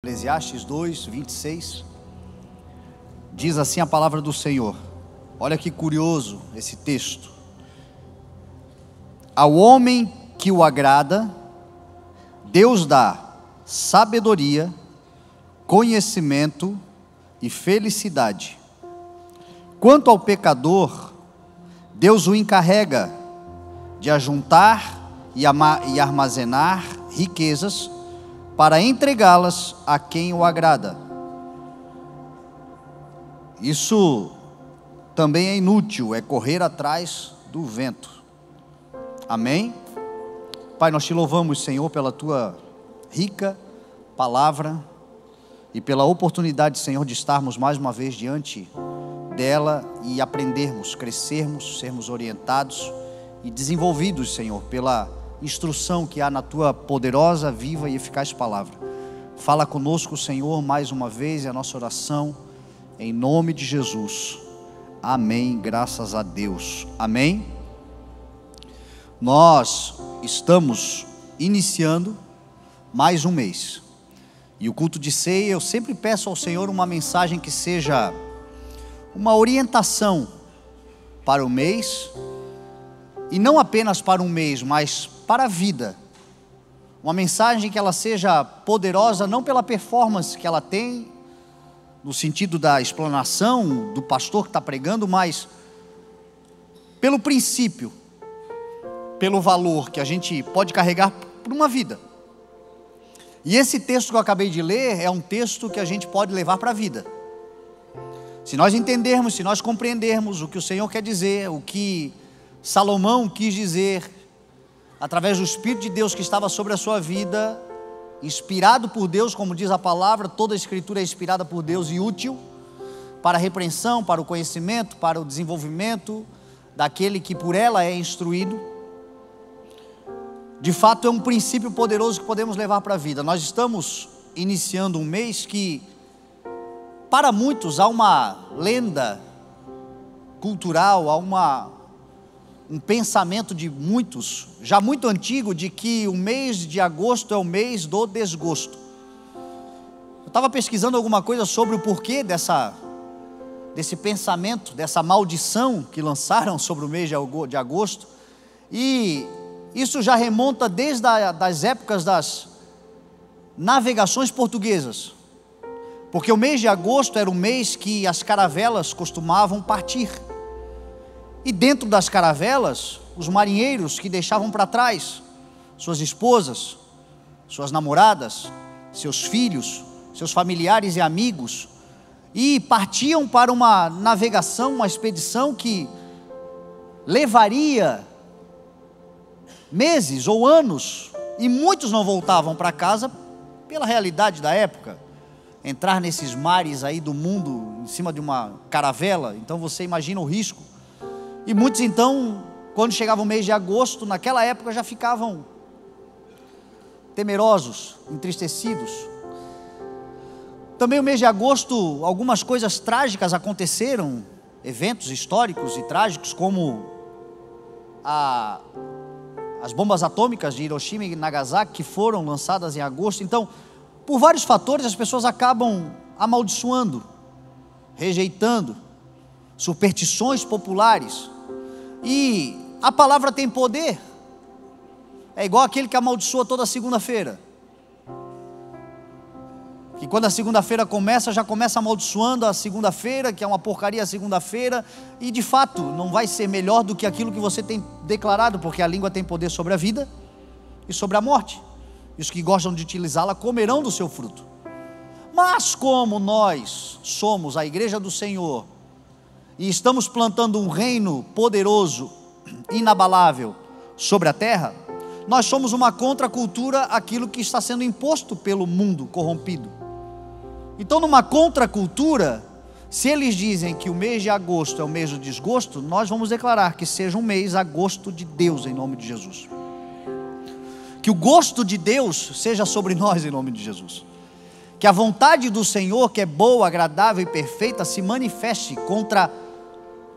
Eclesiastes 2, 26, diz assim a palavra do Senhor. Olha que curioso esse texto. Ao homem que o agrada, Deus dá sabedoria, conhecimento e felicidade. Quanto ao pecador, Deus o encarrega de ajuntar e armazenar riquezas para entregá-las a quem o agrada. Isso também é inútil, é correr atrás do vento. Amém? Pai, nós te louvamos, Senhor, pela tua rica palavra e pela oportunidade, Senhor, de estarmos mais uma vez diante dela e aprendermos, crescermos, sermos orientados e desenvolvidos, Senhor, pela instrução que há na tua poderosa, viva e eficaz palavra. Fala conosco, Senhor, mais uma vez, é a nossa oração, em nome de Jesus. Amém, graças a Deus. Amém. Nós estamos iniciando mais um mês, e o culto de ceia, eu sempre peço ao Senhor uma mensagem que seja uma orientação para o mês, e não apenas para um mês, mas para a vida. Uma mensagem que ela seja poderosa, não pela performance que ela tem, no sentido da explanação do pastor que está pregando, mas pelo princípio, pelo valor que a gente pode carregar por uma vida. E esse texto que eu acabei de ler é um texto que a gente pode levar para a vida. Se nós entendermos, se nós compreendermos o que o Senhor quer dizer, o que Salomão quis dizer, através do Espírito de Deus que estava sobre a sua vida, inspirado por Deus, como diz a palavra, toda a Escritura é inspirada por Deus e útil para a repreensão, para o conhecimento, para o desenvolvimento daquele que por ela é instruído. De fato é um princípio poderoso que podemos levar para a vida. Nós estamos iniciando um mês que, para muitos, há uma lenda cultural, há um pensamento de muitos, já muito antigo, de que o mês de agosto é o mês do desgosto. Eu estava pesquisando alguma coisa sobre o porquê desse pensamento, dessa maldição que lançaram sobre o mês de agosto, e isso já remonta desde as épocas das navegações portuguesas, porque o mês de agosto era o mês que as caravelas costumavam partir, e dentro das caravelas, os marinheiros que deixavam para trás suas esposas, suas namoradas, seus filhos, seus familiares e amigos, e partiam para uma navegação, uma expedição que levaria meses ou anos, e muitos não voltavam para casa pela realidade da época. Entrar nesses mares aí do mundo em cima de uma caravela, então você imagina o risco. E muitos então, quando chegava o mês de agosto, naquela época já ficavam temerosos, entristecidos. Também o mês de agosto, algumas coisas trágicas aconteceram, eventos históricos e trágicos, como as bombas atômicas de Hiroshima e Nagasaki, que foram lançadas em agosto. Então, por vários fatores, as pessoas acabam amaldiçoando, rejeitando superstições populares, e a palavra tem poder. É igual aquele que amaldiçoa toda segunda-feira, que quando a segunda-feira começa, já começa amaldiçoando a segunda-feira, que é uma porcaria a segunda-feira, e de fato não vai ser melhor do que aquilo que você tem declarado, porque a língua tem poder sobre a vida e sobre a morte, e os que gostam de utilizá-la comerão do seu fruto. Mas como nós somos a igreja do Senhor, e estamos plantando um reino poderoso, inabalável, sobre a terra, nós somos uma contracultura àquilo que está sendo imposto pelo mundo corrompido. Então, numa contracultura, se eles dizem que o mês de agosto é o mês do desgosto, nós vamos declarar que seja um mês agosto de Deus, em nome de Jesus. Que o gosto de Deus seja sobre nós, em nome de Jesus. Que a vontade do Senhor, que é boa, agradável e perfeita, se manifeste contra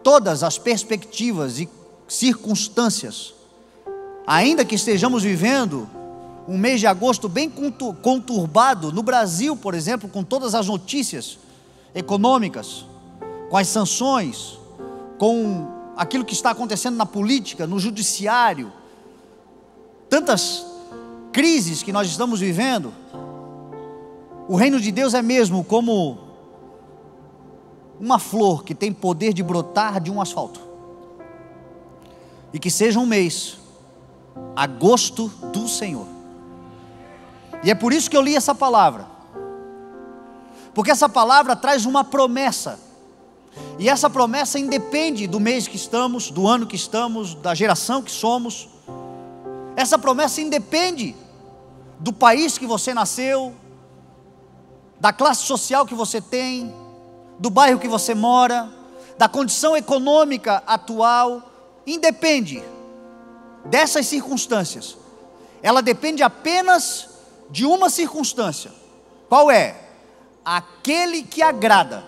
todas as perspectivas e circunstâncias, ainda que estejamos vivendo um mês de agosto bem conturbado no Brasil, por exemplo, com todas as notícias econômicas, com as sanções, com aquilo que está acontecendo na política, no judiciário, tantas crises que nós estamos vivendo. O reino de Deus é mesmo como uma flor que tem poder de brotar de um asfalto, e que seja um mês, agosto do Senhor. E é por isso que eu li essa palavra, porque essa palavra traz uma promessa, e essa promessa independe do mês que estamos, do ano que estamos, da geração que somos. Essa promessa independe do país que você nasceu, da classe social que você tem, do bairro que você mora, da condição econômica atual. Independe dessas circunstâncias. Ela depende apenas de uma circunstância. Qual é? Aquele que agrada.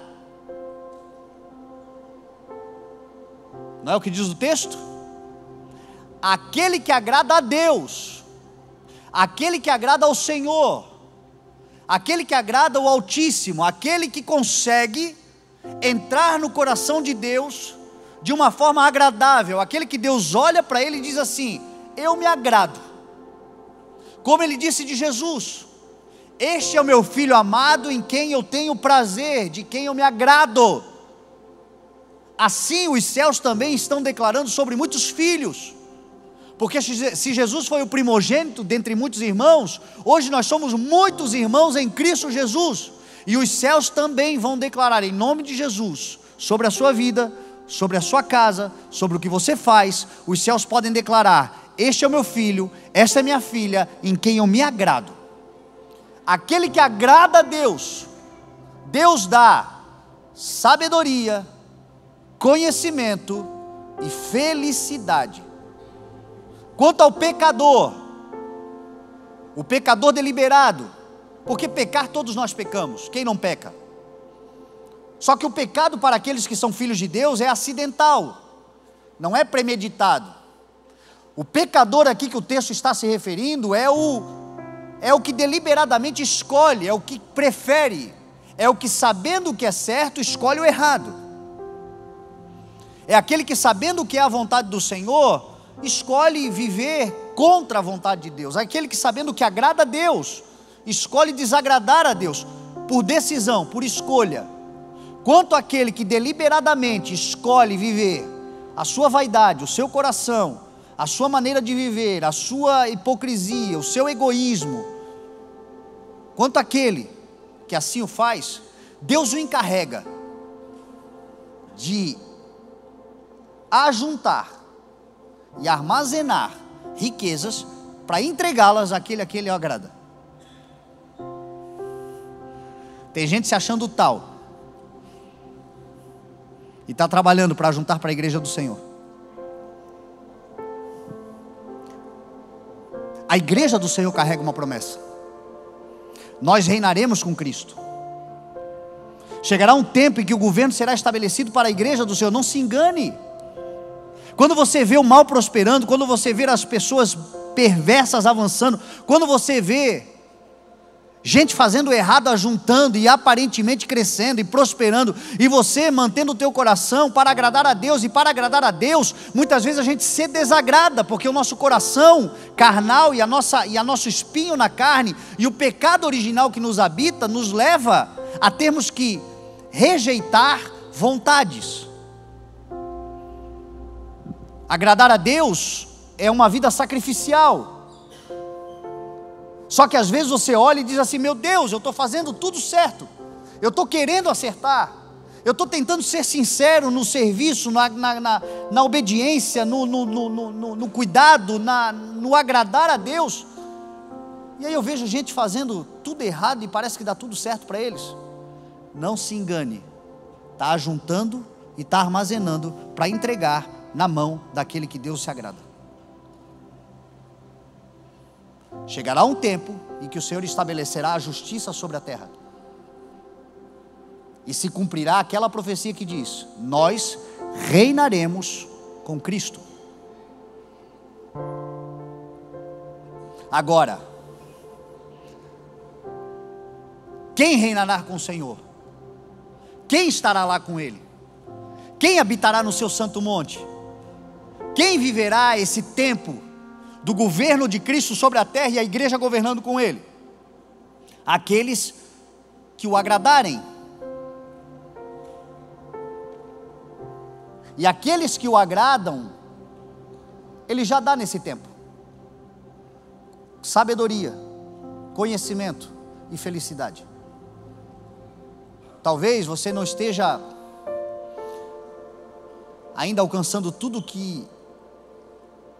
Não é o que diz o texto? Aquele que agrada a Deus, aquele que agrada ao Senhor, aquele que agrada ao Altíssimo, aquele que consegue entrar no coração de Deus de uma forma agradável, aquele que Deus olha para ele e diz assim: eu me agrado. Como ele disse de Jesus: este é o meu filho amado, em quem eu tenho prazer, de quem eu me agrado. Assim os céus também estão declarando sobre muitos filhos, porque se Jesus foi o primogênito dentre muitos irmãos, hoje nós somos muitos irmãos em Cristo Jesus, e os céus também vão declarar em nome de Jesus, sobre a sua vida, sobre a sua casa, sobre o que você faz. Os céus podem declarar: este é o meu filho, esta é minha filha, em quem eu me agrado. Aquele que agrada a Deus, Deus dá sabedoria, conhecimento e felicidade. Quanto ao pecador, o pecador deliberado, porque pecar todos nós pecamos, quem não peca? Só que o pecado para aqueles que são filhos de Deus é acidental, não é premeditado. O pecador aqui que o texto está se referindo é o que deliberadamente escolhe, é o que prefere, é o que, sabendo o que é certo, escolhe o errado. É aquele que, sabendo o que é a vontade do Senhor, escolhe viver contra a vontade de Deus. É aquele que, sabendo o que agrada a Deus, escolhe desagradar a Deus, por decisão, por escolha. Quanto àquele que deliberadamente escolhe viver a sua vaidade, o seu coração, a sua maneira de viver, a sua hipocrisia, o seu egoísmo, quanto àquele que assim o faz, Deus o encarrega de ajuntar e armazenar riquezas para entregá-las àquele a quem ele agrada. Tem gente se achando tal e está trabalhando para juntar para a igreja do Senhor. A igreja do Senhor carrega uma promessa: nós reinaremos com Cristo. Chegará um tempo em que o governo será estabelecido para a igreja do Senhor. Não se engane. Quando você vê o mal prosperando, quando você vê as pessoas perversas avançando, quando você vê gente fazendo errado, ajuntando e aparentemente crescendo e prosperando, e você mantendo o teu coração para agradar a Deus, e para agradar a Deus, muitas vezes a gente se desagrada, porque o nosso coração carnal e a nosso espinho na carne, e o pecado original que nos habita, nos leva a termos que rejeitar vontades. Agradar a Deus é uma vida sacrificial. Só que às vezes você olha e diz assim: meu Deus, eu estou fazendo tudo certo, eu estou querendo acertar, eu estou tentando ser sincero no serviço, na obediência, no cuidado, no agradar a Deus. E aí eu vejo gente fazendo tudo errado e parece que dá tudo certo para eles. Não se engane, está ajuntando e está armazenando para entregar na mão daquele que Deus se agrada. Chegará um tempo em que o Senhor estabelecerá a justiça sobre a terra, e se cumprirá aquela profecia que diz: nós reinaremos com Cristo. Agora, Quem reinará com o Senhor? Quem estará lá com Ele? Quem habitará no seu santo monte? Quem viverá esse tempo do governo de Cristo sobre a terra e a igreja governando com Ele? Aqueles que o agradarem. E aqueles que o agradam, Ele já dá nesse tempo sabedoria, conhecimento e felicidade. Talvez você não esteja ainda alcançando tudo que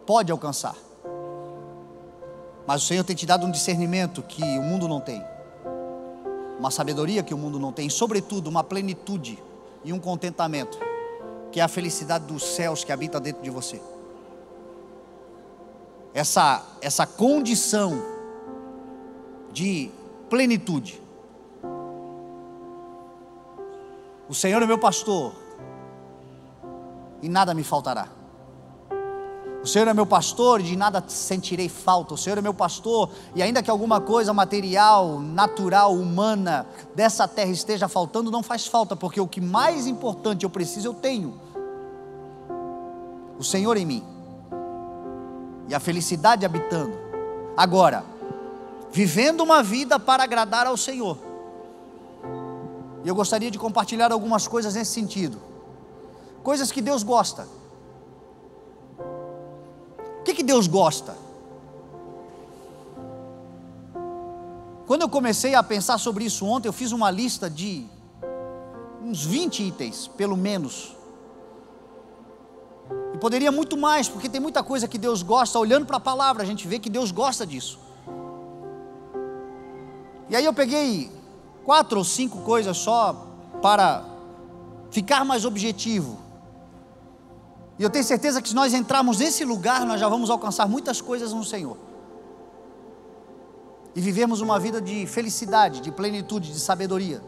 pode alcançar, mas o Senhor tem te dado um discernimento que o mundo não tem, uma sabedoria que o mundo não tem, e sobretudo uma plenitude e um contentamento, que é a felicidade dos céus que habita dentro de você. Essa condição de plenitude. O Senhor é meu pastor e nada me faltará. O Senhor é meu pastor e de nada sentirei falta. O Senhor é meu pastor, e ainda que alguma coisa material, natural, humana dessa terra esteja faltando, não faz falta, porque o que mais importante eu preciso, eu tenho. O Senhor em mim e a felicidade habitando. Agora, vivendo uma vida para agradar ao Senhor. E eu gostaria de compartilhar algumas coisas nesse sentido. Coisas que Deus gosta. O que Deus gosta? Quando eu comecei a pensar sobre isso ontem, eu fiz uma lista de uns 20 itens, pelo menos. E poderia muito mais, porque tem muita coisa que Deus gosta. Olhando para a palavra, a gente vê que Deus gosta disso. E aí eu peguei 4 ou 5 coisas só para ficar mais objetivo. E eu tenho certeza que se nós entrarmos nesse lugar, nós já vamos alcançar muitas coisas no Senhor. E vivemos uma vida de felicidade, de plenitude, de sabedoria.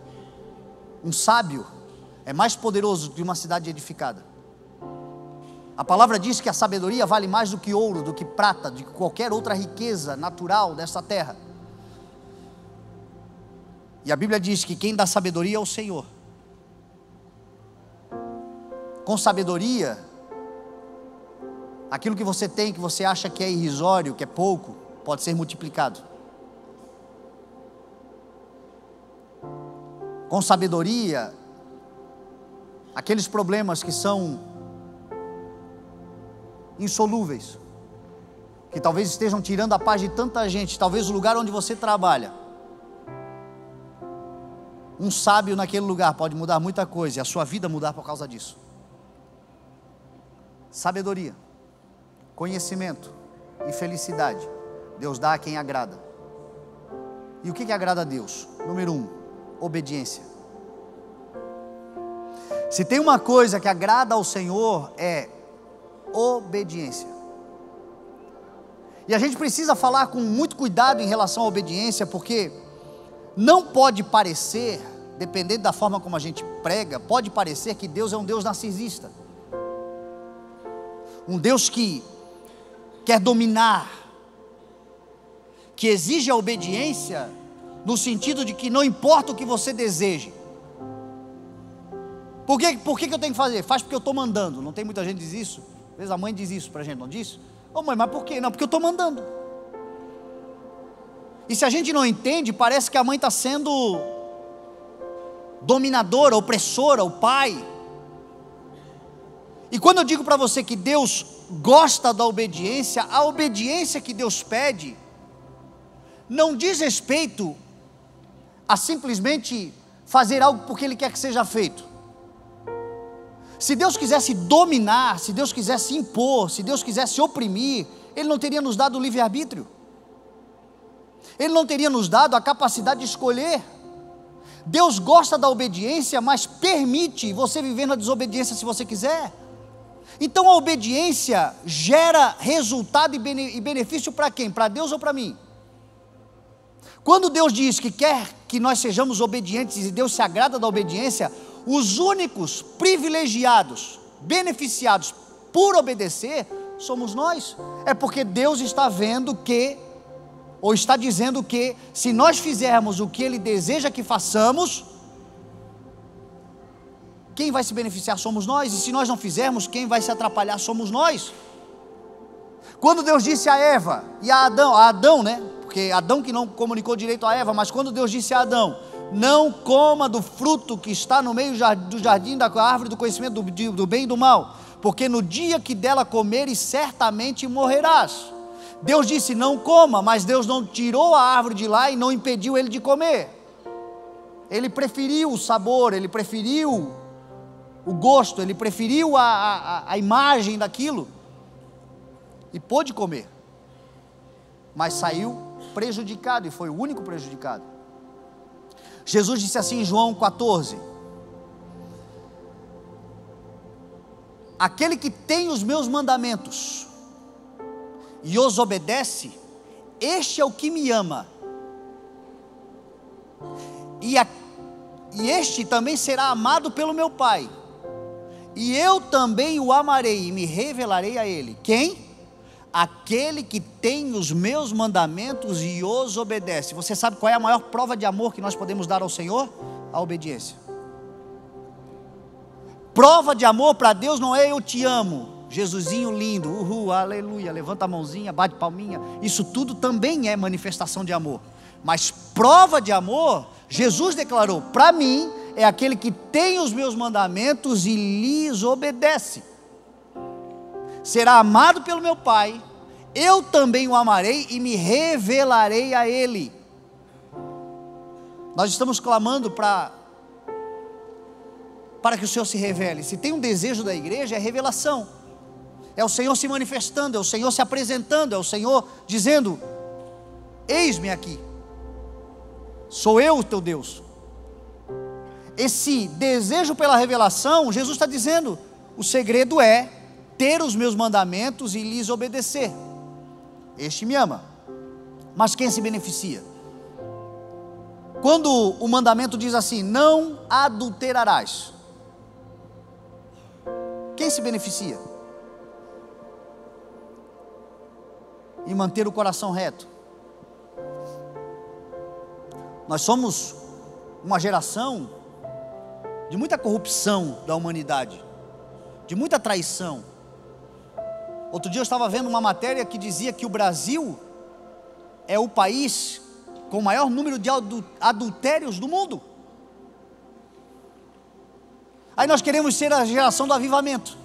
Um sábio é mais poderoso que uma cidade edificada. A palavra diz que a sabedoria vale mais do que ouro, do que prata, de qualquer outra riqueza natural dessa terra. E a Bíblia diz que quem dá sabedoria é o Senhor. Com sabedoria, aquilo que você tem, que você acha que é irrisório, que é pouco, pode ser multiplicado. Com sabedoria, aqueles problemas que são insolúveis, que talvez estejam tirando a paz de tanta gente, talvez o lugar onde você trabalha, um sábio naquele lugar pode mudar muita coisa, e a sua vida mudar por causa disso. Sabedoria, conhecimento e felicidade, Deus dá a quem agrada. E o que agrada a Deus? Número 1, obediência. Se tem uma coisa que agrada ao Senhor, é obediência. E a gente precisa falar com muito cuidado em relação à obediência, porque não pode parecer, dependendo da forma como a gente prega, pode parecer que Deus é um Deus narcisista, um Deus que quer dominar, que exige a obediência no sentido de que não importa o que você deseje. Por que eu tenho que fazer? Faz porque eu estou mandando. Não tem muita gente que diz isso? Às vezes a mãe diz isso para a gente, não diz? Ô mãe, mas por quê? Não, porque eu estou mandando. E se a gente não entende, parece que a mãe está sendo dominadora, opressora, o pai. E quando eu digo para você que Deus gosta da obediência, a obediência que Deus pede não diz respeito a simplesmente fazer algo porque Ele quer que seja feito. Se Deus quisesse dominar, se Deus quisesse impor, se Deus quisesse oprimir, Ele não teria nos dado o livre-arbítrio. Ele não teria nos dado a capacidade de escolher. Deus gosta da obediência, mas permite você viver na desobediência se você quiser. Então a obediência gera resultado e benefício para quem? Para Deus ou para mim? Quando Deus diz que quer que nós sejamos obedientes e Deus se agrada da obediência, os únicos privilegiados, beneficiados por obedecer, somos nós. É porque Deus está vendo que Ou está dizendo que, se nós fizermos o que Ele deseja que façamos, quem vai se beneficiar somos nós, e se nós não fizermos, quem vai se atrapalhar somos nós. Quando Deus disse a Eva e a Adão, né? Porque Adão que não comunicou direito a Eva, mas quando Deus disse a Adão: não coma do fruto que está no meio do jardim da árvore do conhecimento do bem e do mal, porque no dia que dela comeres, certamente morrerás. Deus disse: não coma, mas Deus não tirou a árvore de lá e não impediu ele de comer. Ele preferiu o sabor, ele preferiu o gosto, ele preferiu a imagem daquilo, e pôde comer, mas saiu prejudicado, e foi o único prejudicado. Jesus disse assim em João 14: aquele que tem os meus mandamentos e os obedece, este é o que me ama, e este também será amado pelo meu Pai, e eu também o amarei e me revelarei a ele. Quem? Aquele que tem os meus mandamentos e os obedece. Você sabe qual é a maior prova de amor que nós podemos dar ao Senhor? A obediência. Prova de amor para Deus não é eu te amo, Jesusinho lindo, uhul, aleluia, levanta a mãozinha, bate palminha. Isso tudo também é manifestação de amor. Mas prova de amor, Jesus declarou: para mim é aquele que tem os meus mandamentos e lhes obedece. Será amado pelo meu Pai, eu também o amarei e me revelarei a ele. Nós estamos clamando para que o Senhor se revele. Se tem um desejo da igreja, é revelação, é o Senhor se manifestando, é o Senhor se apresentando, é o Senhor dizendo: eis-me aqui, sou eu o teu Deus. Esse desejo pela revelação, Jesus está dizendo, o segredo é ter os meus mandamentos e lhes obedecer. Este me ama. Mas quem se beneficia? Quando o mandamento diz assim: não adulterarás, quem se beneficia? Em manter o coração reto. Nós somos uma geração de muita corrupção da humanidade, de muita traição. Outro dia eu estava vendo uma matéria que dizia que o Brasil é o país com o maior número de adultérios do mundo. Aí nós queremos ser a geração do avivamento.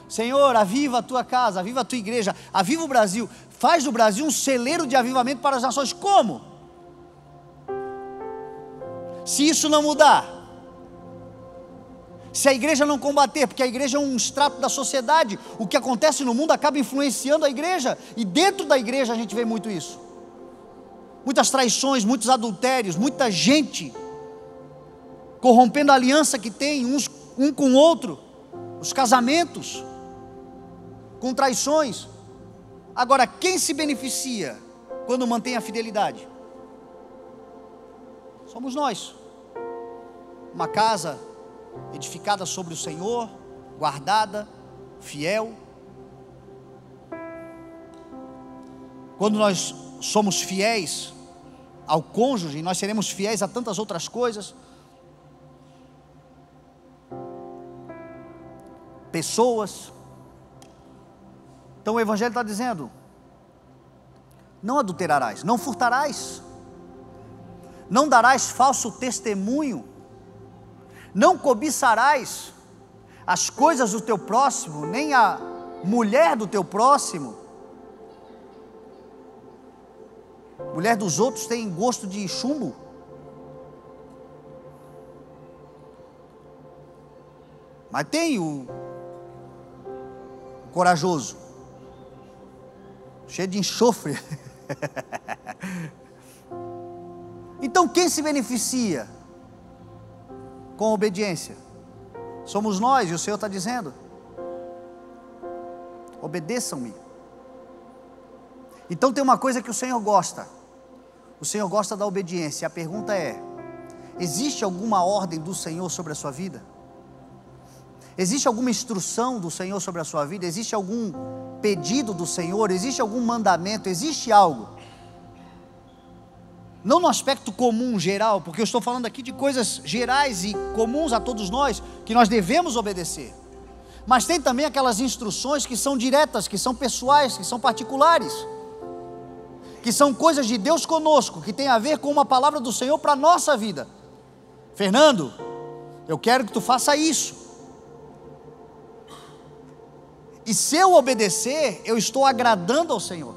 Senhor, aviva a tua casa, aviva a tua igreja, aviva o Brasil, faz do Brasil um celeiro de avivamento para as nações. Como? Se isso não mudar, se a igreja não combater, porque a igreja é um extrato da sociedade, o que acontece no mundo acaba influenciando a igreja, e dentro da igreja a gente vê muito isso, muitas traições, muitos adultérios, muita gente corrompendo a aliança que tem um com o outro, os casamentos com traições. Agora, quem se beneficia quando mantém a fidelidade? Somos nós. Uma casa edificada sobre o Senhor, guardada, fiel. Quando nós somos fiéis ao cônjuge, nós seremos fiéis a tantas outras coisas. Pessoas. Então o Evangelho está dizendo: não adulterarás, não furtarás, não darás falso testemunho, não cobiçarás as coisas do teu próximo, nem a mulher do teu próximo. Mulher dos outros tem gosto de chumbo. Mas tem o corajoso, cheio de enxofre. Então quem se beneficia com a obediência? Somos nós, e o Senhor está dizendo: obedeçam-me. Então tem uma coisa que o Senhor gosta da obediência. A pergunta é: existe alguma ordem do Senhor sobre a sua vida? Existe alguma instrução do Senhor sobre a sua vida? Existe algum pedido do Senhor? Existe algum mandamento? Existe algo? não no aspecto comum, geral, porque eu estou falando aqui de coisas gerais e comuns a todos nós, que nós devemos obedecer, mas tem também aquelas instruções que são diretas, que são pessoais, que são particulares, que são coisas de Deus conosco, que tem a ver com uma palavra do Senhor para a nossa vida. Fernando, eu quero que tu faça isso, e se eu obedecer, eu estou agradando ao Senhor.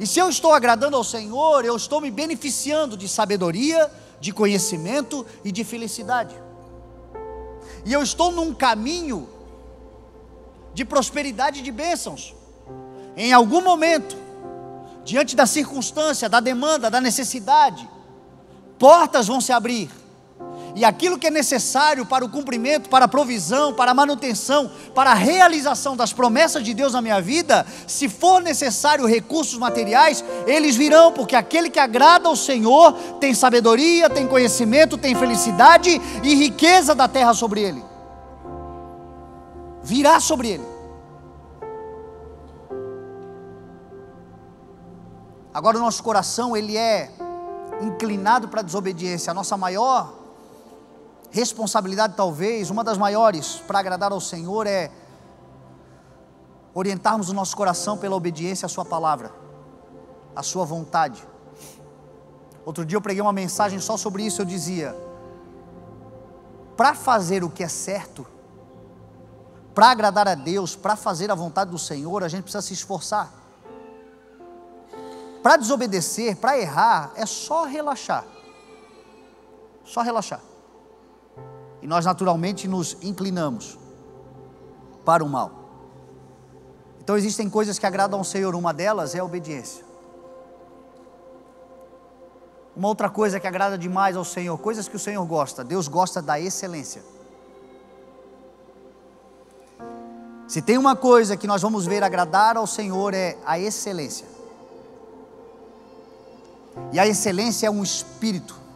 E se eu estou agradando ao Senhor, eu estou me beneficiando de sabedoria, de conhecimento e de felicidade. E eu estou num caminho de prosperidade e de bênçãos. Em algum momento, diante da circunstância, da demanda, da necessidade, portas vão se abrir. E aquilo que é necessário para o cumprimento, para a provisão, para a manutenção, para a realização das promessas de Deus na minha vida, se for necessário recursos materiais, eles virão, porque aquele que agrada ao Senhor tem sabedoria, tem conhecimento, tem felicidade e riqueza da terra sobre ele. Virá sobre ele. Agora o nosso coração, ele é inclinado para a desobediência. A nossa maior responsabilidade, talvez, uma das maiores para agradar ao Senhor, é orientarmos o nosso coração pela obediência à sua palavra, à sua vontade. Outro dia eu preguei uma mensagem só sobre isso. Eu dizia: para fazer o que é certo, para agradar a Deus, para fazer a vontade do Senhor, a gente precisa se esforçar. Para desobedecer, para errar, é só relaxar. Só relaxar. E nós naturalmente nos inclinamos para o mal. Então existem coisas que agradam ao Senhor. Uma delas é a obediência. Uma outra coisa que agrada demais ao Senhor, coisas que o Senhor gosta. Deus gosta da excelência. Se tem uma coisa que nós vamos ver agradar ao Senhor, é a excelência. E a excelência é um espírito.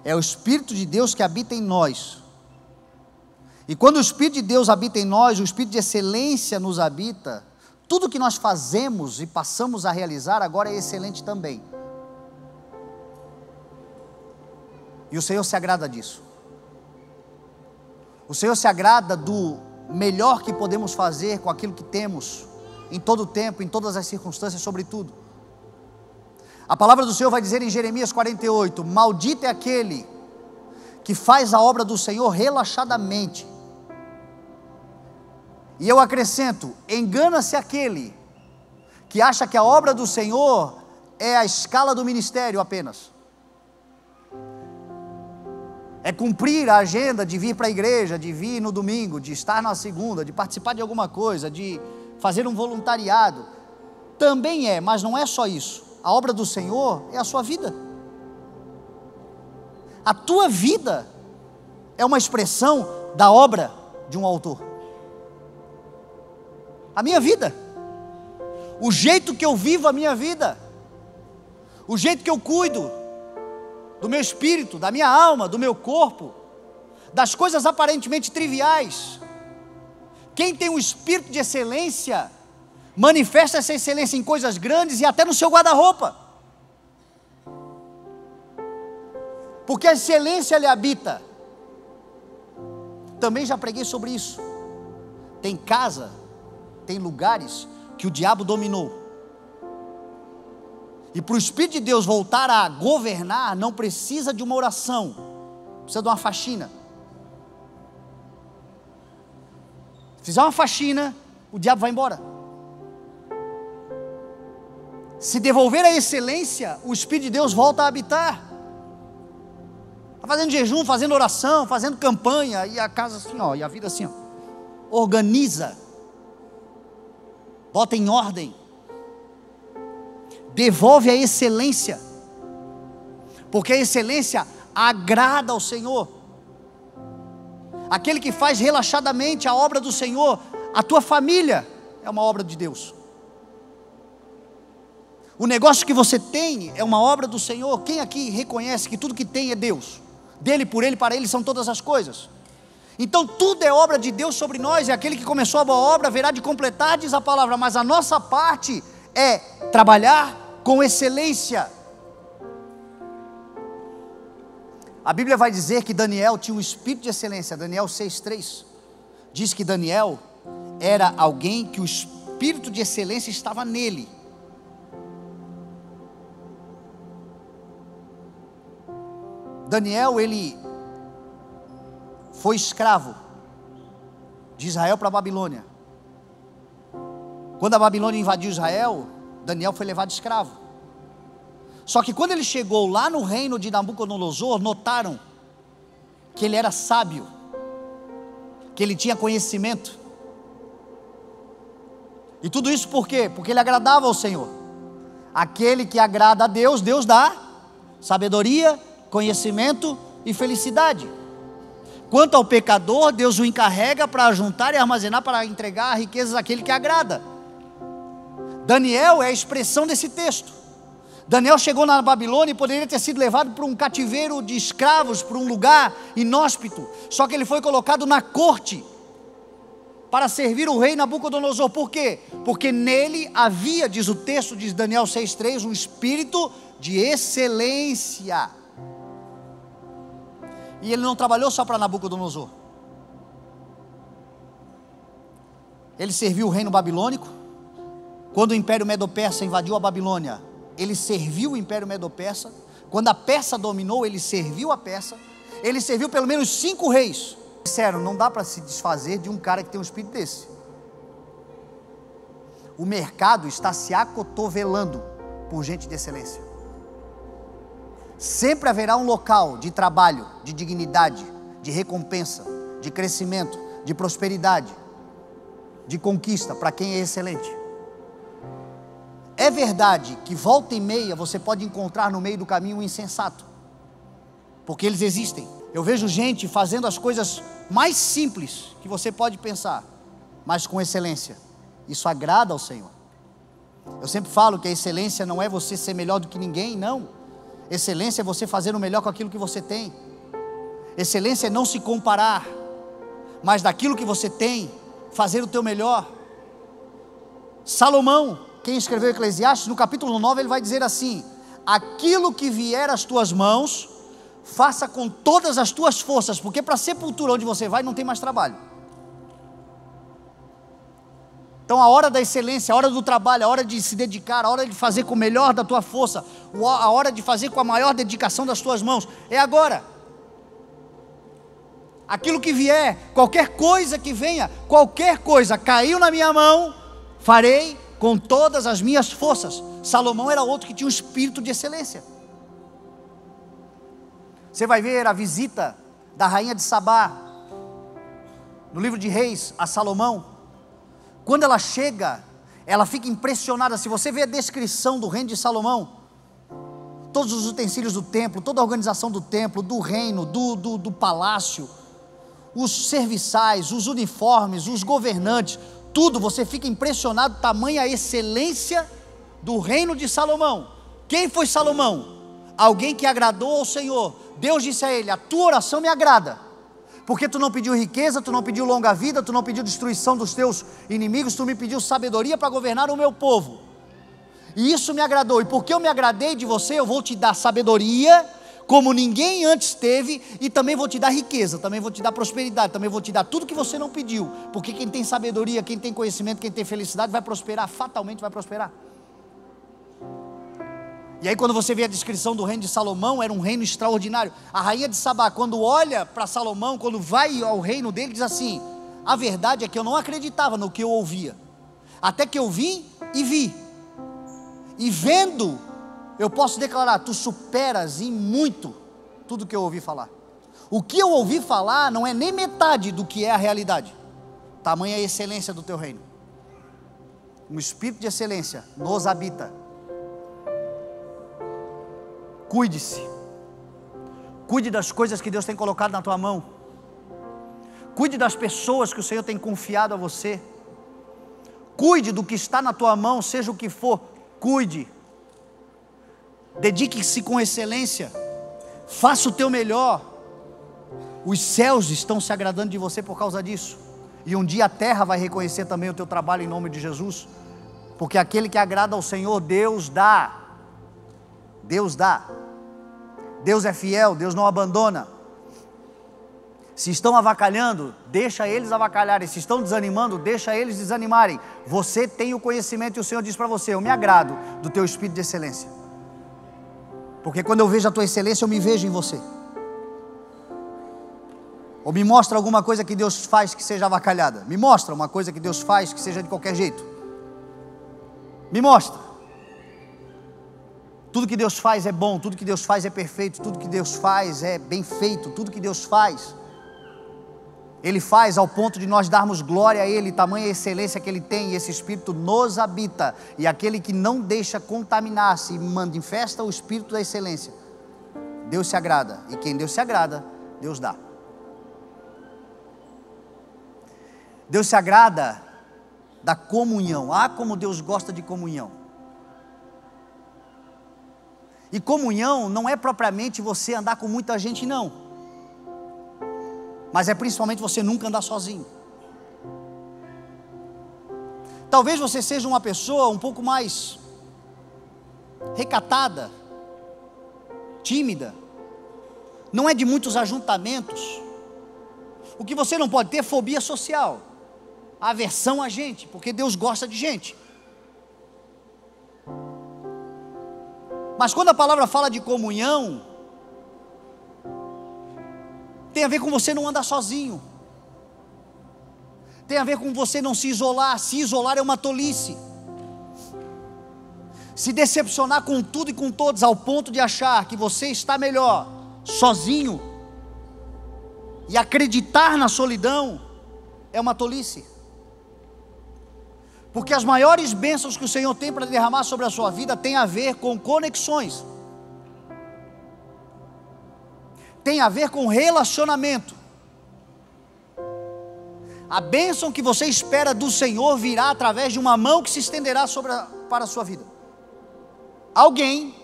É o Espírito de Deus que habita em nós. E quando o Espírito de Deus habita em nós, o Espírito de excelência nos habita, tudo que nós fazemos e passamos a realizar agora é excelente também. E o Senhor se agrada disso. O Senhor se agrada do melhor que podemos fazer com aquilo que temos, em todo o tempo, em todas as circunstâncias, sobretudo. A palavra do Senhor vai dizer em Jeremias 48, maldito é aquele que faz a obra do Senhor relaxadamente. E eu acrescento, engana-se aquele que acha que a obra do Senhor é a escala do ministério apenas. É cumprir a agenda de vir para a igreja, de vir no domingo, de estar na segunda, de participar de alguma coisa, de fazer um voluntariado. Também é, mas não é só isso. A obra do Senhor é a sua vida. A tua vida é uma expressão da obra de um autor. A minha vida, o jeito que eu vivo a minha vida, o jeito que eu cuido do meu espírito, da minha alma, do meu corpo, das coisas aparentemente triviais. Quem tem um espírito de excelência, manifesta essa excelência em coisas grandes e até no seu guarda-roupa, porque a excelência lhe habita. Também já preguei sobre isso. Tem casa, tem lugares que o diabo dominou, e para o Espírito de Deus voltar a governar, não precisa de uma oração, precisa de uma faxina. Se fizer uma faxina, o diabo vai embora. Se devolver a excelência, o Espírito de Deus volta a habitar. Está fazendo jejum, fazendo oração, fazendo campanha, e a casa assim, ó, e a vida assim, ó. Organiza, bota em ordem, devolve a excelência, porque a excelência agrada ao Senhor. Aquele que faz relaxadamente a obra do Senhor, a tua família é uma obra de Deus. O negócio que você tem é uma obra do Senhor. Quem aqui reconhece que tudo que tem é Deus? Dele, por Ele, para Ele são todas as coisas. Então tudo é obra de Deus sobre nós, e aquele que começou a boa obra haverá de completar, diz a palavra. Mas a nossa parte é trabalhar com excelência. A Bíblia vai dizer que Daniel tinha um espírito de excelência. Daniel 6,3 diz que Daniel era alguém que o espírito de excelência estava nele. Daniel, ele foi escravo de Israel para a Babilônia. Quando a Babilônia invadiu Israel, Daniel foi levado escravo. Só que quando ele chegou lá no reino de Nabucodonosor, notaram que ele era sábio, que ele tinha conhecimento. E tudo isso por quê? Porque ele agradava ao Senhor. Aquele que agrada a Deus, Deus dá sabedoria, conhecimento e felicidade. Quanto ao pecador, Deus o encarrega para juntar e armazenar, para entregar riquezas àquele que agrada. Daniel é a expressão desse texto. Daniel chegou na Babilônia e poderia ter sido levado para um cativeiro de escravos, para um lugar inóspito. Só que ele foi colocado na corte para servir o rei Nabucodonosor. Por quê? Porque nele havia, diz o texto de Daniel 6,3, um espírito de excelência. E ele não trabalhou só para Nabucodonosor. Ele serviu o reino babilônico. Quando o Império Medo-Persa invadiu a Babilônia, ele serviu o Império Medo-Persa. Quando a Pérsia dominou, ele serviu a Pérsia. Ele serviu pelo menos 5 reis. Disseram, não dá para se desfazer de um cara que tem um espírito desse. O mercado está se acotovelando por gente de excelência. Sempre haverá um local de trabalho, de dignidade, de recompensa, de crescimento, de prosperidade, de conquista para quem é excelente. É verdade que volta e meia você pode encontrar no meio do caminho um insensato, porque eles existem. Eu vejo gente fazendo as coisas mais simples que você pode pensar, mas com excelência. Isso agrada ao Senhor. Eu sempre falo que a excelência não é você ser melhor do que ninguém, não. Excelência é você fazer o melhor com aquilo que você tem. Excelência é não se comparar, mas daquilo que você tem, fazer o teu melhor. Salomão, quem escreveu Eclesiastes, no capítulo 9 ele vai dizer assim: aquilo que vier às tuas mãos, faça com todas as tuas forças, porque para a sepultura onde você vai não tem mais trabalho. Então a hora da excelência, a hora do trabalho, a hora de se dedicar, a hora de fazer com o melhor da tua força, a hora de fazer com a maior dedicação das tuas mãos, é agora. Aquilo que vier, qualquer coisa que venha, qualquer coisa caiu na minha mão, farei com todas as minhas forças. Salomão era outro que tinha um espírito de excelência. Você vai ver a visita da rainha de Sabá, no livro de Reis, a Salomão. Quando ela chega, ela fica impressionada. Se você ver a descrição do reino de Salomão, todos os utensílios do templo, toda a organização do templo, do reino, do palácio, os serviçais, os uniformes, os governantes, tudo, você fica impressionado, tamanha excelência do reino de Salomão. Quem foi Salomão? Alguém que agradou ao Senhor. Deus disse a ele: a tua oração me agrada, porque tu não pediu riqueza, tu não pediu longa vida, tu não pediu destruição dos teus inimigos, tu me pediu sabedoria para governar o meu povo, e isso me agradou. E porque eu me agradei de você, eu vou te dar sabedoria como ninguém antes teve, e também vou te dar riqueza, também vou te dar prosperidade, também vou te dar tudo que você não pediu, porque quem tem sabedoria, quem tem conhecimento, quem tem felicidade vai prosperar, fatalmente vai prosperar. E aí quando você vê a descrição do reino de Salomão, era um reino extraordinário. A rainha de Sabá, quando olha para Salomão, quando vai ao reino dele, diz assim: a verdade é que eu não acreditava no que eu ouvia, até que eu vim e vi, e vendo, eu posso declarar, tu superas em muito tudo que eu ouvi falar. O que eu ouvi falar não é nem metade do que é a realidade. Tamanha a excelência do teu reino. Um espírito de excelência nos habita. Cuide-se. Cuide das coisas que Deus tem colocado na tua mão. Cuide das pessoas que o Senhor tem confiado a você. Cuide do que está na tua mão, seja o que for. Cuide. Dedique-se com excelência. Faça o teu melhor. Os céus estão se agradando de você por causa disso. E um dia a terra vai reconhecer também o teu trabalho em nome de Jesus. Porque aquele que agrada ao Senhor, Deus dá. Deus dá. Deus é fiel, Deus não abandona. Se estão avacalhando, deixa eles avacalharem. Se estão desanimando, deixa eles desanimarem. Você tem o conhecimento e o Senhor diz para você: eu me agrado do teu espírito de excelência. Porque quando eu vejo a tua excelência, eu me vejo em você. Ou me mostra alguma coisa que Deus faz que seja avacalhada. Me mostra uma coisa que Deus faz que seja de qualquer jeito. Me mostra. Tudo que Deus faz é bom, tudo que Deus faz é perfeito, tudo que Deus faz é bem feito, tudo que Deus faz, Ele faz ao ponto de nós darmos glória a Ele, tamanha excelência que Ele tem, e esse Espírito nos habita, e aquele que não deixa contaminar-se e manifesta o Espírito da excelência, Deus se agrada, e quem Deus se agrada, Deus dá. Deus se agrada da comunhão. Ah, como Deus gosta de comunhão. E comunhão não é propriamente você andar com muita gente, não, mas é principalmente você nunca andar sozinho. Talvez você seja uma pessoa um pouco mais recatada, tímida, não é de muitos ajuntamentos. O que você não pode ter é fobia social, aversão a gente, porque Deus gosta de gente. Mas quando a palavra fala de comunhão, tem a ver com você não andar sozinho, tem a ver com você não se isolar. Se isolar é uma tolice. Se decepcionar com tudo e com todos, ao ponto de achar que você está melhor sozinho, e acreditar na solidão, é uma tolice. Porque as maiores bênçãos que o Senhor tem para derramar sobre a sua vida tem a ver com conexões, tem a ver com relacionamento. A bênção que você espera do Senhor virá através de uma mão que se estenderá para a sua vida. Alguém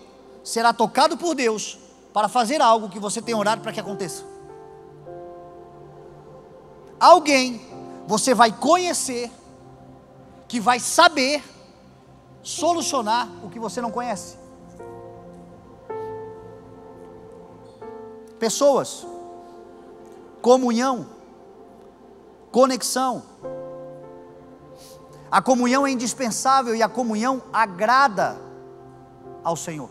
será tocado por Deus para fazer algo que você tem orado para que aconteça. Alguém você vai conhecer, que vai saber solucionar o que você não conhece. Pessoas, comunhão, conexão. A comunhão é indispensável e a comunhão agrada ao Senhor.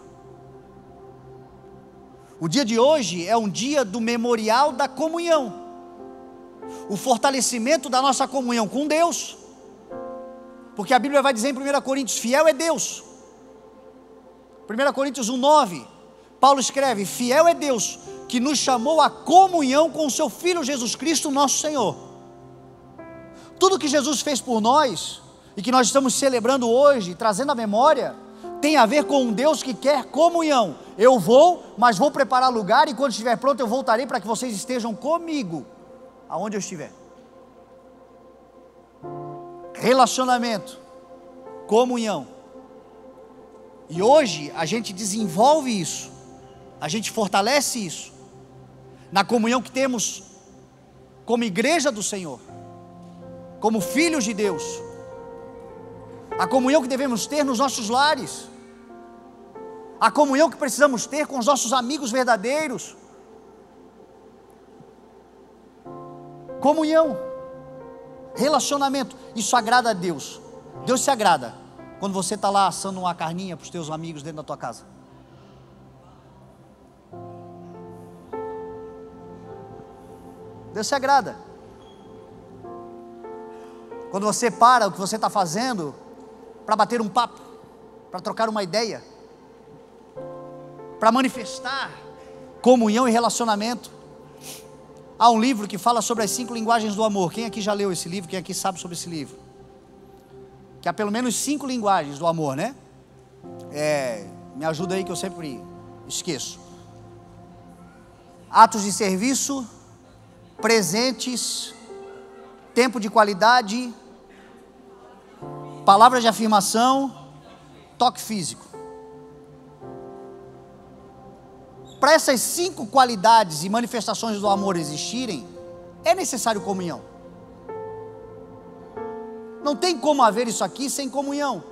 O dia de hoje é um dia do memorial da comunhão, o fortalecimento da nossa comunhão com Deus. Porque a Bíblia vai dizer em 1 Coríntios, fiel é Deus. 1 Coríntios 1:9, Paulo escreve, fiel é Deus, que nos chamou à comunhão com o seu Filho Jesus Cristo, nosso Senhor. Tudo que Jesus fez por nós, e que nós estamos celebrando hoje, trazendo à memória, tem a ver com um Deus que quer comunhão. Eu vou, mas vou preparar lugar, e quando estiver pronto eu voltarei para que vocês estejam comigo, aonde eu estiver. Relacionamento, comunhão. E hoje a gente desenvolve isso, a gente fortalece isso, na comunhão que temos como igreja do Senhor, como filhos de Deus, a comunhão que devemos ter nos nossos lares, a comunhão que precisamos ter com os nossos amigos verdadeiros. Comunhão, relacionamento, isso agrada a Deus. Deus se agrada quando você está lá assando uma carninha para os teus amigos dentro da tua casa. Deus se agrada quando você para o que você está fazendo para bater um papo, para trocar uma ideia, para manifestar comunhão e relacionamento. Há um livro que fala sobre as 5 linguagens do amor. Quem aqui já leu esse livro? Quem aqui sabe sobre esse livro? Que há pelo menos 5 linguagens do amor, né? Me ajuda aí que eu sempre esqueço. Atos de serviço, presentes, tempo de qualidade, palavras de afirmação, toque físico. Para essas 5 qualidades e manifestações do amor existirem, é necessário comunhão. Não tem como haver isso aqui sem comunhão.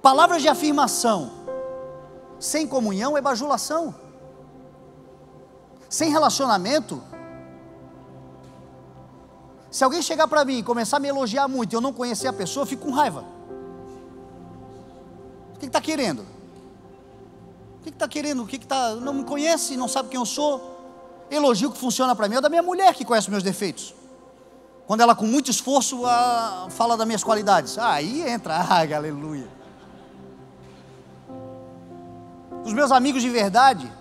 Palavras de afirmação sem comunhão é bajulação. Sem relacionamento, se alguém chegar para mim e começar a me elogiar muito e eu não conhecer a pessoa, eu fico com raiva. O que está querendo? O que está querendo? Não me conhece, não sabe quem eu sou. Elogio que funciona para mim é da minha mulher, que conhece meus defeitos. Quando ela com muito esforço fala das minhas qualidades, aí entra, aleluia. Os meus amigos de verdade,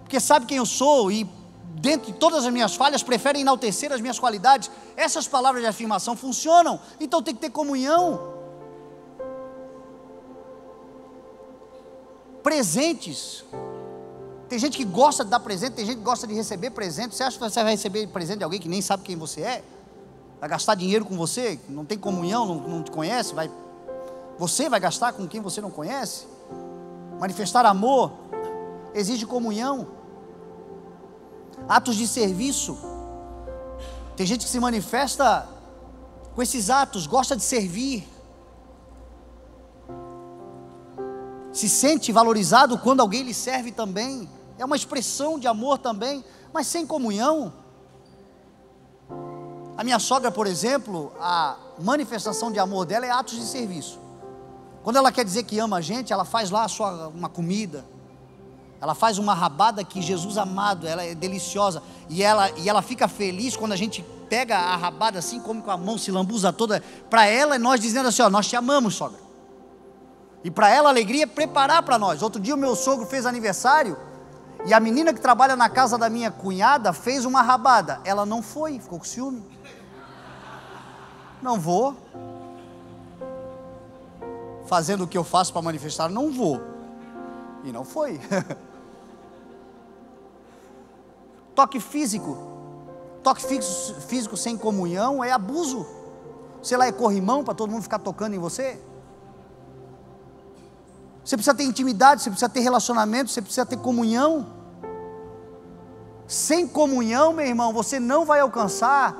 porque sabe quem eu sou e dentro de todas as minhas falhas preferem enaltecer as minhas qualidades, essas palavras de afirmação funcionam. Então tem que ter comunhão. Presentes. Tem gente que gosta de dar presente, tem gente que gosta de receber presente. Você acha que você vai receber presente de alguém que nem sabe quem você é? Vai gastar dinheiro com você, não tem comunhão, não te conhece? Você vai gastar com quem você não conhece? Manifestar amor exige comunhão. Atos de serviço. Tem gente que se manifesta com esses atos, gosta de servir. Se sente valorizado quando alguém lhe serve também. É uma expressão de amor também, mas sem comunhão. A minha sogra, por exemplo, a manifestação de amor dela é atos de serviço. Quando ela quer dizer que ama a gente, ela faz lá uma comida. Ela faz uma rabada que Jesus amado, ela é deliciosa. E ela fica feliz quando a gente pega a rabada assim, come com a mão, se lambuza toda. Para ela, nós dizendo assim, nós te amamos, sogra. E para ela a alegria é preparar para nós. Outro dia o meu sogro fez aniversário, e a menina que trabalha na casa da minha cunhada fez uma rabada. Ela não foi, ficou com ciúme. Não vou. Fazendo o que eu faço para manifestar, não vou. E não foi. Toque físico. Toque físico sem comunhão é abuso. Sei lá, é corrimão para todo mundo ficar tocando em você. Você precisa ter intimidade, você precisa ter relacionamento, você precisa ter comunhão. Sem comunhão, meu irmão, você não vai alcançar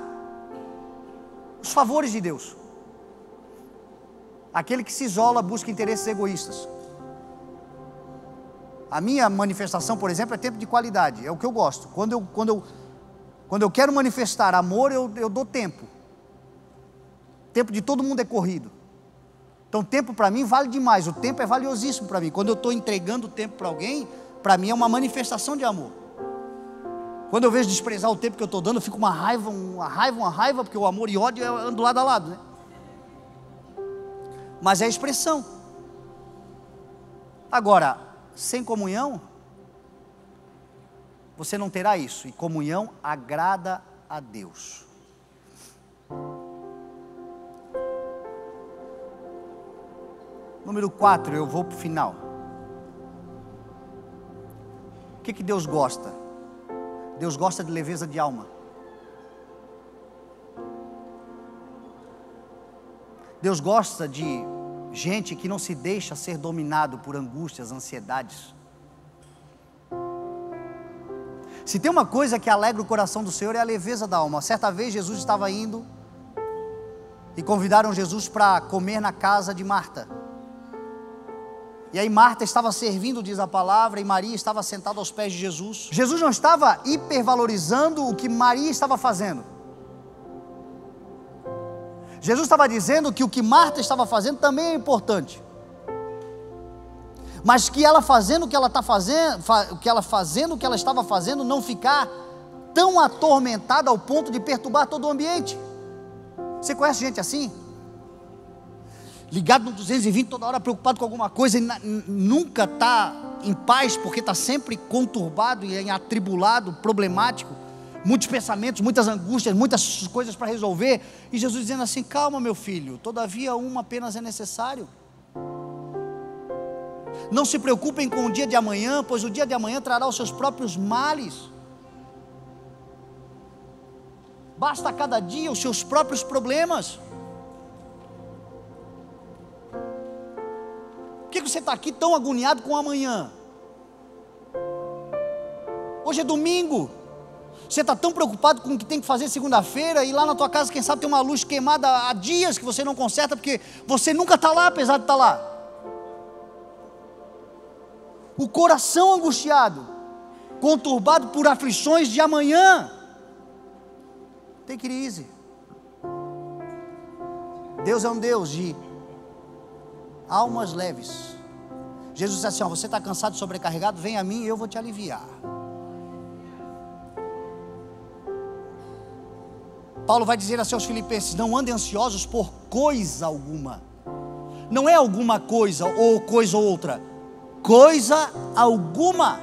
os favores de Deus. Aquele que se isola busca interesses egoístas. A minha manifestação, por exemplo, é tempo de qualidade, é o que eu gosto. Quando eu quero manifestar amor, eu dou tempo. Tempo de todo mundo é corrido. Então tempo para mim vale demais, o tempo é valiosíssimo para mim. Quando eu estou entregando tempo para alguém, para mim é uma manifestação de amor. Quando eu vejo desprezar o tempo que eu estou dando, eu fico uma raiva, porque o amor e ódio andam lado a lado, né? Mas é a expressão. Agora, sem comunhão, você não terá isso, e comunhão agrada a Deus. Número 4, eu vou para o final. O que Deus gosta? Deus gosta de leveza de alma. Deus gosta de gente que não se deixa ser dominado por angústias, ansiedades. Se tem uma coisa que alegra o coração do Senhor é a leveza da alma. Certa vez Jesus estava indo e convidaram Jesus para comer na casa de Marta. E aí Marta estava servindo, diz a palavra, e Maria estava sentada aos pés de Jesus. Jesus não estava hipervalorizando o que Maria estava fazendo. Jesus estava dizendo que o que Marta estava fazendo também é importante. Mas que ela fazendo o que ela está fazendo, o que ela estava fazendo, não ficar tão atormentada ao ponto de perturbar todo o ambiente. Você conhece gente assim? Ligado no 220, toda hora preocupado com alguma coisa, e nunca está em paz, porque está sempre conturbado e atribulado, problemático, muitos pensamentos, muitas angústias, muitas coisas para resolver, e Jesus dizendo assim: calma meu filho, todavia uma apenas é necessário. Não se preocupem com o dia de amanhã, pois o dia de amanhã trará os seus próprios males. Basta a cada dia os seus próprios problemas. Por que você está aqui tão agoniado com amanhã? Hoje é domingo. Você está tão preocupado com o que tem que fazer segunda-feira, e lá na tua casa, quem sabe, tem uma luz queimada há dias que você não conserta, porque você nunca está lá, apesar de estar lá. o coração angustiado, conturbado por aflições de amanhã. Take it easy. Deus é um Deus de almas leves. Jesus disse assim: ó, você está cansado e sobrecarregado? Vem a mim e eu vou te aliviar. Paulo vai dizer assim aos filipenses: não andem ansiosos por coisa alguma. Não é alguma coisa ou coisa ou outra, coisa alguma.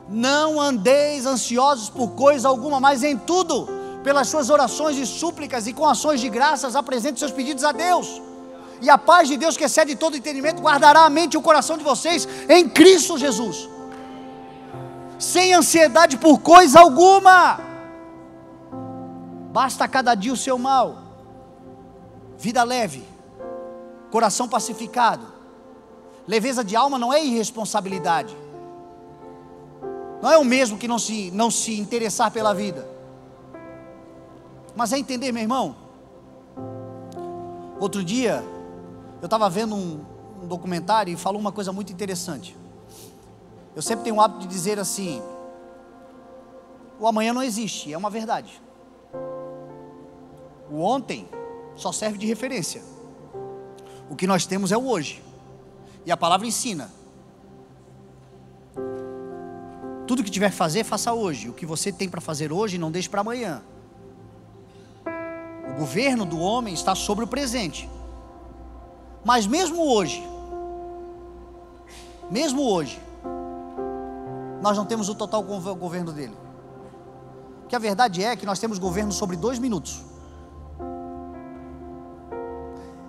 Não andeis ansiosos por coisa alguma, mas em tudo, pelas suas orações e súplicas e com ações de graças, apresente seus pedidos a Deus. E a paz de Deus, que excede todo entendimento, guardará a mente e o coração de vocês em Cristo Jesus. Sem ansiedade por coisa alguma. Basta cada dia o seu mal. Vida leve, coração pacificado. Leveza de alma não é irresponsabilidade. Não é o mesmo que não se interessar pela vida. Mas é entender, meu irmão. Outro dia eu estava vendo um documentário e falou uma coisa muito interessante. Eu sempre tenho o hábito de dizer assim: o amanhã não existe, é uma verdade. O ontem só serve de referência. O que nós temos é o hoje. E a palavra ensina: tudo que tiver que fazer, faça hoje. O que você tem para fazer hoje, não deixe para amanhã. O governo do homem está sobre o presente. Mas mesmo hoje, nós não temos o total governo dele. Porque a verdade é que nós temos governo sobre 2 minutos.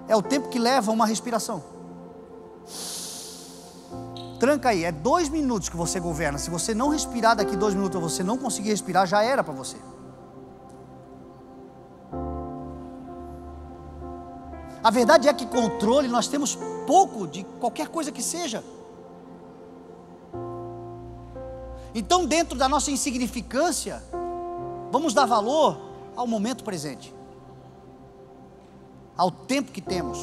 É o tempo que leva uma respiração. Tranca aí, é 2 minutos que você governa. Se você não respirar daqui 2 minutos, ou você não conseguir respirar, já era para você. A verdade é que controle nós temos pouco de qualquer coisa que seja. Então, dentro da nossa insignificância, vamos dar valor ao momento presente, ao tempo que temos,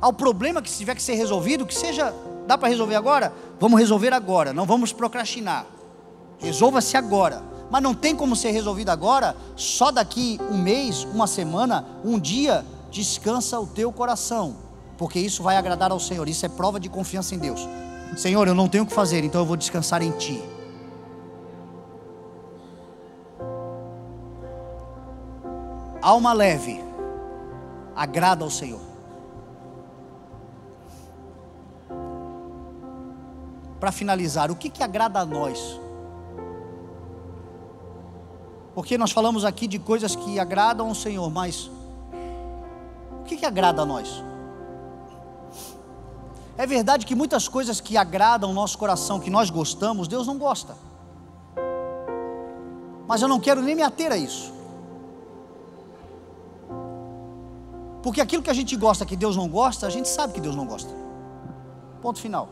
ao problema que tiver que ser resolvido, que seja, dá para resolver agora? Vamos resolver agora, não vamos procrastinar. Resolva-se agora. Mas não tem como ser resolvido agora, só daqui um mês, uma semana, um dia. Descansa o teu coração, porque isso vai agradar ao Senhor. Isso é prova de confiança em Deus. Senhor, eu não tenho o que fazer, então eu vou descansar em Ti. Alma leve agrada ao Senhor. Para finalizar, o que agrada a nós? Porque nós falamos aqui de coisas que agradam ao Senhor, mas o que agrada a nós? É verdade que muitas coisas que agradam o nosso coração, que nós gostamos, Deus não gosta. Mas eu não quero nem me ater a isso. Porque aquilo que a gente gosta, que Deus não gosta, a gente sabe que Deus não gosta. Ponto final.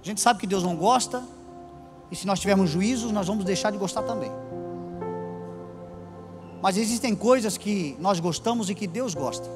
A gente sabe que Deus não gosta, e se nós tivermos juízos, nós vamos deixar de gostar também. Mas existem coisas que nós gostamos e que Deus gosta.